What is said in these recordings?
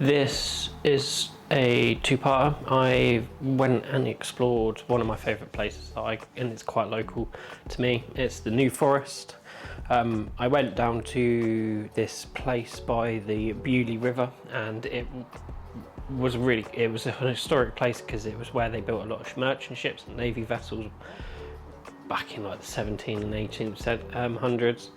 This is a two-parter. I went and explored one of my favourite places and it's quite local to me. It's the New Forest. I went down to this place by the Beaulieu River, and it was a historic place because it was where they built a lot of merchant ships and navy vessels back in like the 17th and 18th hundreds.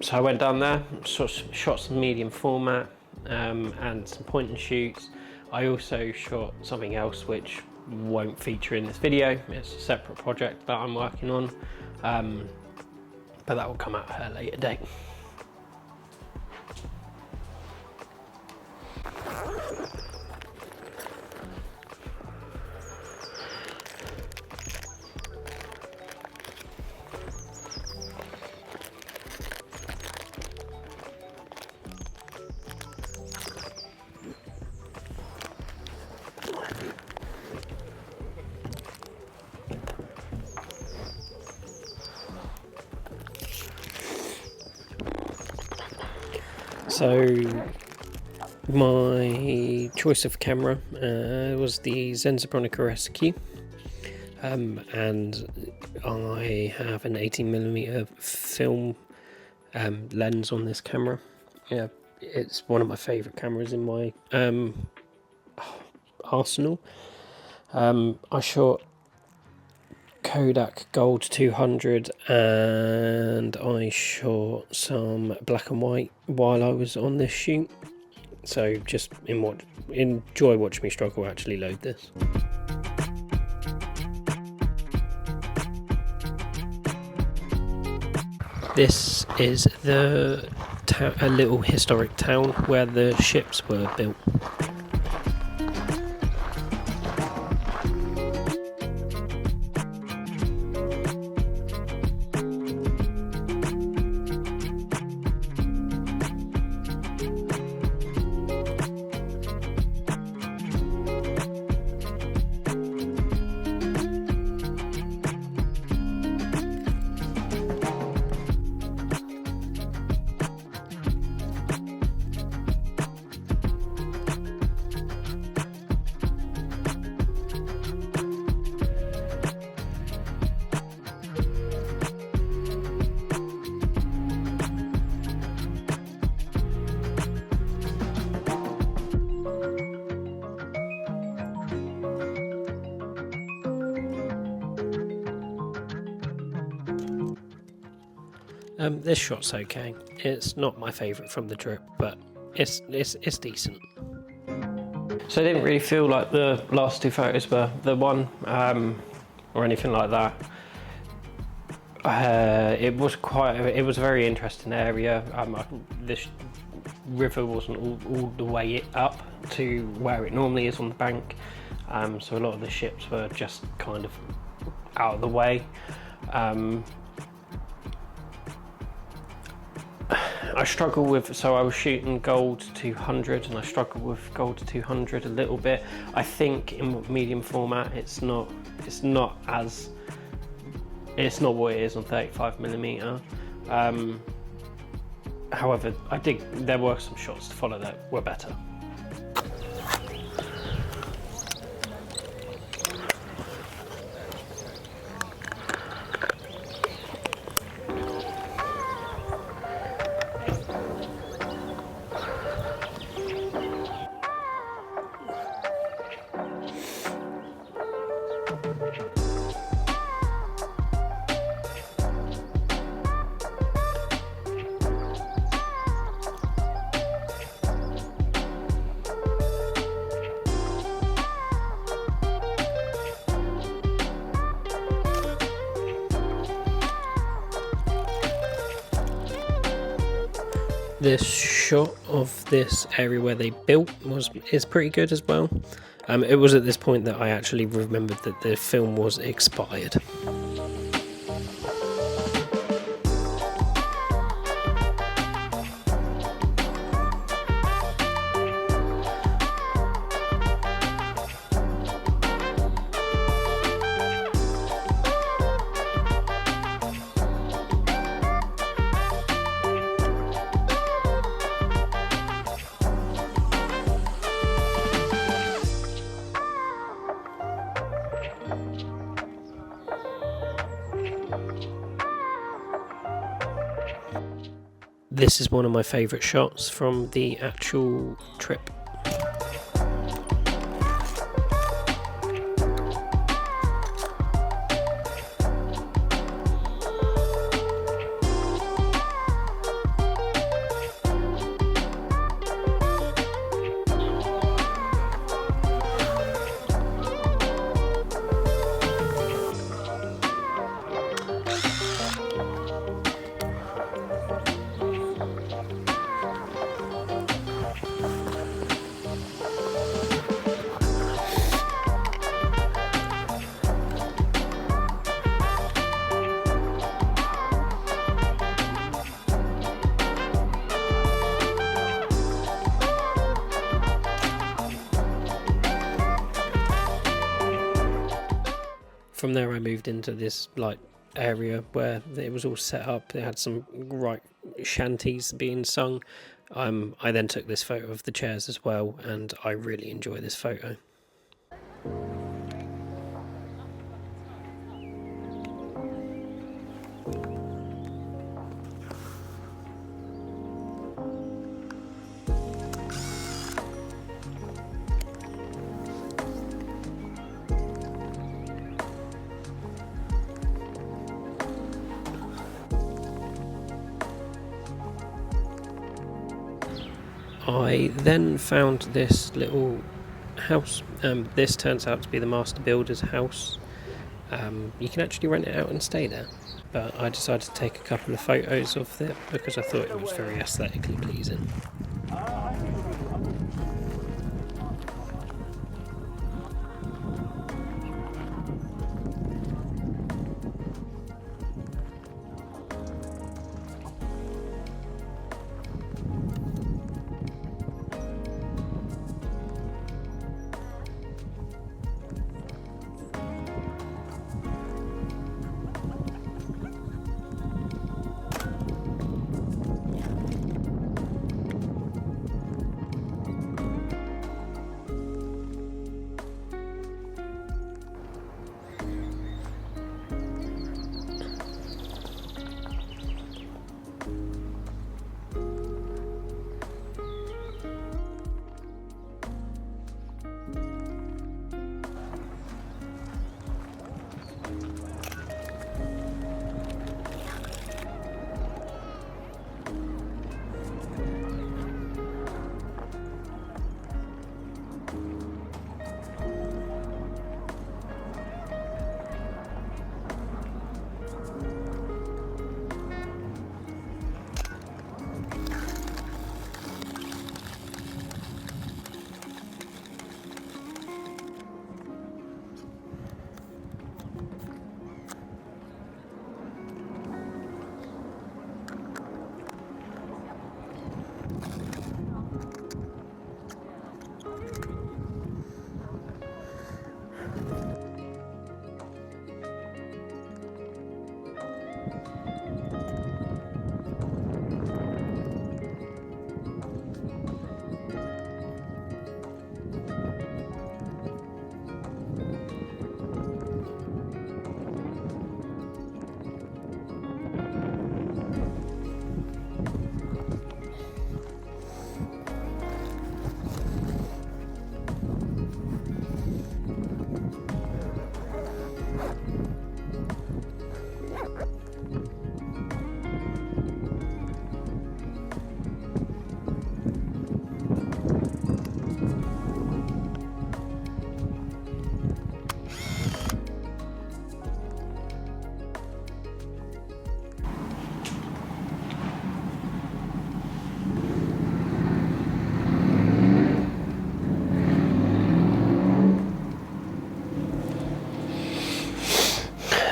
So I went down there, shot some medium format and some point and shoots. I also shot something else which won't feature in this video. It's a separate project that I'm working on, but that will come out at a later date. So my choice of camera was the Zensobronica SQ, and I have an 18mm film lens on this camera. Yeah, it's one of my favourite cameras in my arsenal. I shot Kodak Gold 200 and I shot some black and white while I was on this shoot, so just enjoy watching me struggle to actually load this. This is a little historic town where the ships were built. This shot's okay. It's not my favourite from the trip, but it's decent. So I didn't really feel like the last two photos were the one or anything like that. It was a very interesting area. This river wasn't all the way up to where it normally is on the bank, so a lot of the ships were just kind of out of the way. I was shooting Gold 200 and I struggle with Gold 200 a little bit. I think in medium format it's not what it is on 35mm. However, there were some shots to follow that were better. This shot of this area where they built is pretty good as well. It was at this point that I actually remembered that the film was expired. this is one of my favourite shots from the actual trip. From there I moved into this like area where it was all set up. It had some right shanties being sung. I then took this photo of the chairs as well, and I really enjoy this photo. I then found this little house. This turns out to be the master builder's house. You can actually rent it out and stay there, but I decided to take a couple of photos of it because I thought it was very aesthetically pleasing.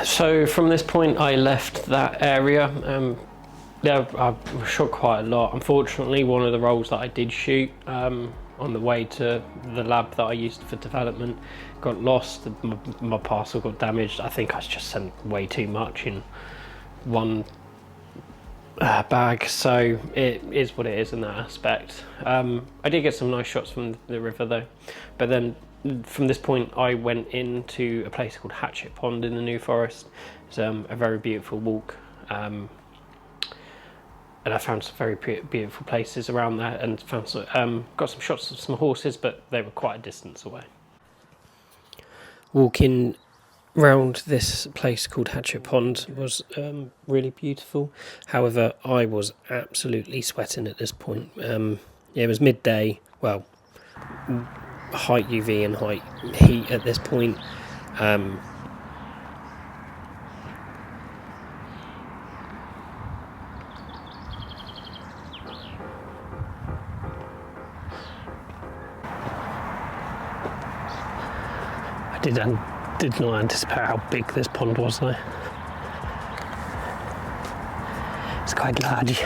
So from this point I left that area. Yeah, I shot quite a lot. Unfortunately, one of the rolls that I did shoot on the way to the lab that I used for development got lost. My parcel got damaged. I think I just sent way too much in one bag, so it is what it is in that aspect. I did get some nice shots from the river though, but then from this point I went into a place called Hatchet Pond in the New Forest. It's a very beautiful walk. and I found some very beautiful places around there, and found some, got some shots of some horses, but they were quite a distance away. Walking round this place called Hatchet Pond was really beautiful. However, I was absolutely sweating at this point. It was midday, well, height UV and height heat at this point. I did not anticipate how big this pond was though. It's quite large,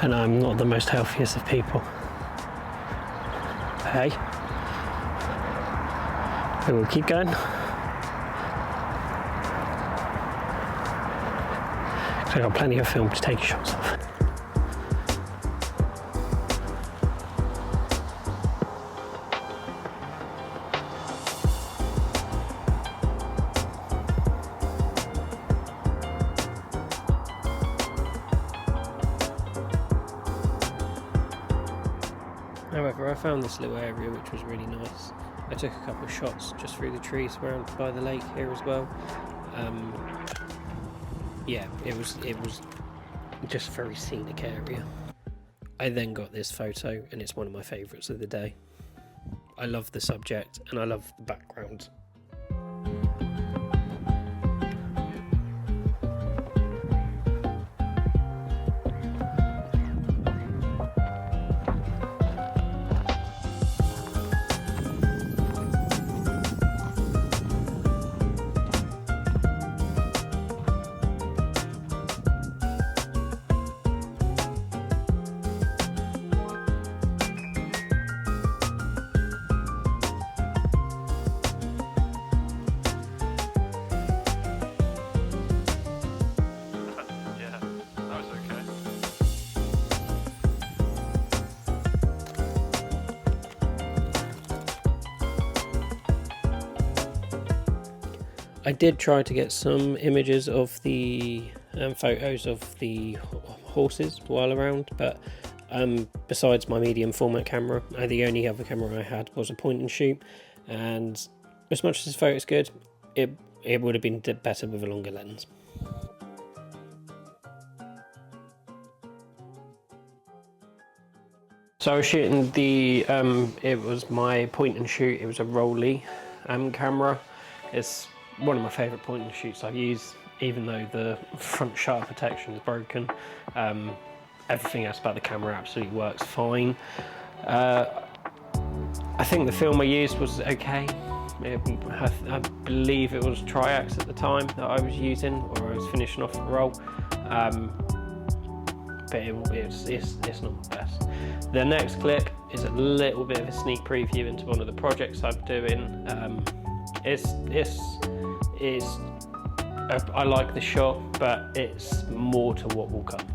and I'm not the most healthiest of people. Hey, we will keep going. So I've got plenty of film to take shots of. However, I found this little area which was really nice. I took a couple of shots just through the trees around by the lake here as well. Yeah, it was just a very scenic area. I then got this photo, and it's one of my favourites of the day. I love the subject and I love the background. I did try to get some images of the photos of the horses while around, but besides my medium format camera, the only other camera I had was a point and shoot, and as much as this photo's good, it would have been better with a longer lens. So I was shooting it was my point and shoot, it was a Rolly camera. It's one of my favourite point and shoots I use, even though the front shutter protection is broken. Everything else about the camera absolutely works fine. I think the film I used was okay. I believe it was Triax at the time that I was using, or I was finishing off the roll. But it's not the best. The next clip is a little bit of a sneak preview into one of the projects I'm doing. I like the shot, but it's more to what will come.